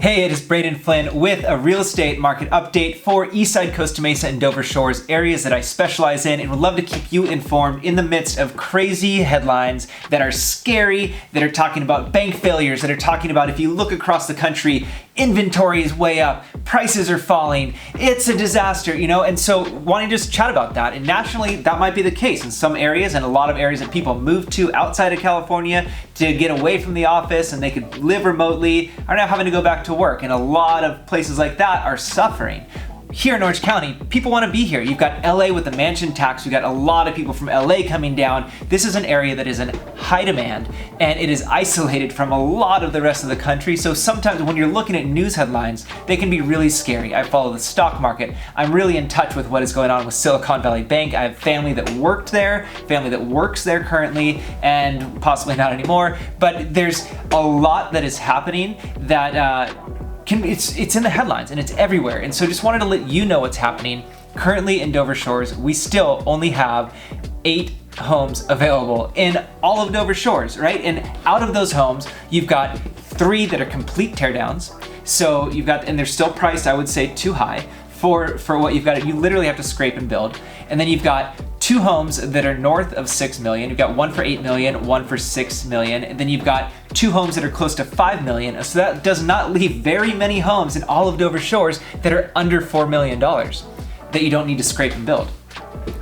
Hey, it is Braden Flynn with a real estate market update for East Side Costa Mesa and Dover Shores, areas that I specialize in, and would love to keep you informed in the midst of crazy headlines that are scary, that are talking about bank failures, that are talking about if you look across the country, inventory is way up, prices are falling, it's a disaster, and so wanting to just chat about that. And nationally, that might be the case in some areas, and a lot of areas that people move to outside of California to get away from the office and they could live remotely are now having to go back to work, and a lot of places like that are suffering. Here in Orange County, people want to be here. You've got LA with the mansion tax. We've got a lot of people from LA coming down. This is an area that is in high demand, and it is isolated from a lot of the rest of the country. So sometimes when you're looking at news headlines, they can be really scary. I follow the stock market. I'm really in touch with what is going on with Silicon Valley Bank. I have family that worked there, family that works there currently, and possibly not anymore. But there's a lot that is happening that it's in the headlines and it's everywhere. And so just wanted to let you know what's happening. Currently in Dover Shores, we still only have 8 homes available in all of Dover Shores, right? And out of those homes, you've got 3 that are complete teardowns. So you've got, and they're still priced, I would say, too high for what you've got. You literally have to scrape and build. And then you've got 2 homes that are north of 6 million. You've got one for 8 million, one for 6 million. And then you've got 2 homes that are close to 5 million. So that does not leave very many homes in all of Dover Shores that are under $4 million that you don't need to scrape and build.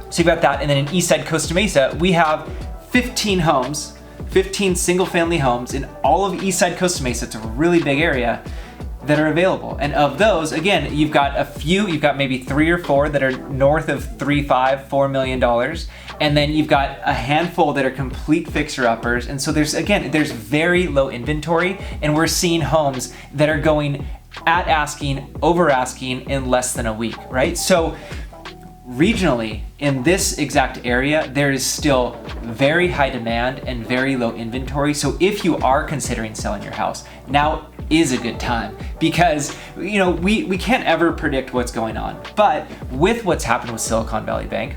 So you've got that. And then in East Side Costa Mesa, we have 15 homes, 15 single family homes in all of East Side Costa Mesa. It's a really big area that are available. And of those, again, you've got a few, you've got maybe 3 or 4 that are north of $4 million. And then you've got a handful that are complete fixer-uppers. And so there's very low inventory, and we're seeing homes that are going at asking, over asking in less than a week, right? So regionally, in this exact area, there is still very high demand and very low inventory. So if you are considering selling your house, now is a good time, because we can't ever predict what's going on. But with what's happened with Silicon Valley Bank,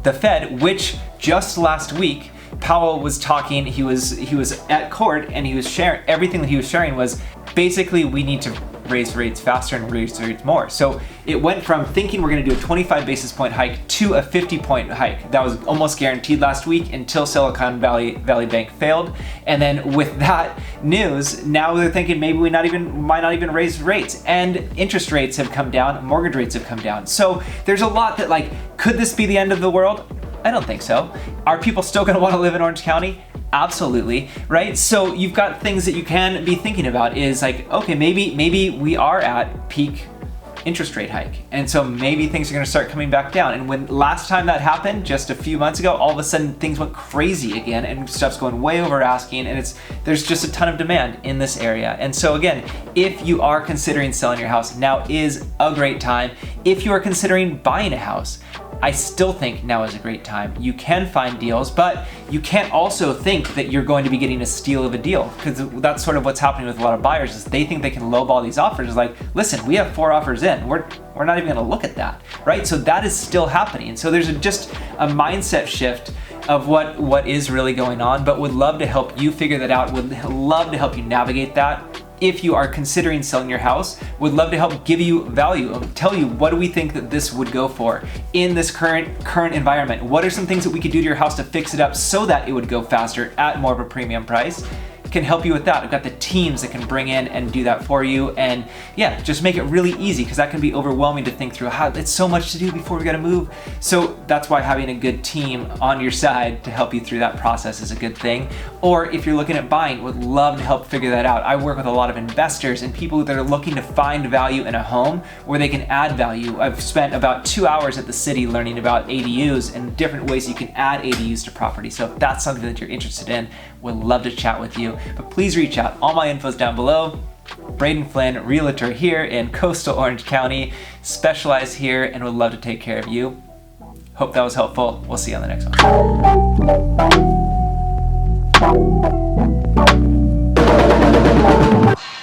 the Fed, which just last week, Powell was talking, he was at court, and he was sharing, everything that he was sharing was basically we need to raise rates faster and raise rates more. So it went from thinking we're going to do a 25 basis point hike to a 50 point hike. That was almost guaranteed last week until Silicon Valley Bank failed. And then with that news, now they're thinking maybe we might not even raise rates. And interest rates have come down, mortgage rates have come down. So there's a lot that, could this be the end of the world? I don't think so. Are people still going to want to live in Orange County? Absolutely, right? So you've got things that you can be thinking about is okay, maybe we are at peak interest rate hike. And so maybe things are going to start coming back down. And when last time that happened, just a few months ago, all of a sudden things went crazy again and stuff's going way over asking, and there's just a ton of demand in this area. And so again, if you are considering selling your house, now is a great time. If you are considering buying a house, I still think now is a great time. You can find deals, but you can't also think that you're going to be getting a steal of a deal, because that's sort of what's happening with a lot of buyers is they think they can lowball these offers. Listen, we have 4 offers in. We're not even gonna look at that, right? So that is still happening. So there's just a mindset shift of what is really going on, but would love to help you figure that out. Would love to help you navigate that. If you are considering selling your house, would love to help give you value, tell you what do we think that this would go for in this current environment. What are some things that we could do to your house to fix it up so that it would go faster at more of a premium price? Can help you with that. I've got the teams that can bring in and do that for you, and yeah, just make it really easy, because that can be overwhelming to think through. It's so much to do before we gotta move. So that's why having a good team on your side to help you through that process is a good thing. Or if you're looking at buying, would love to help figure that out. I work with a lot of investors and people that are looking to find value in a home where they can add value. I've spent about 2 hours at the city learning about ADUs and different ways you can add ADUs to property. So if that's something that you're interested in, would love to chat with you. But please reach out. All my info's down below. Braden Flynn, realtor here in coastal Orange County, specialize here, and would love to take care of you. Hope that was helpful. We'll see you on the next one.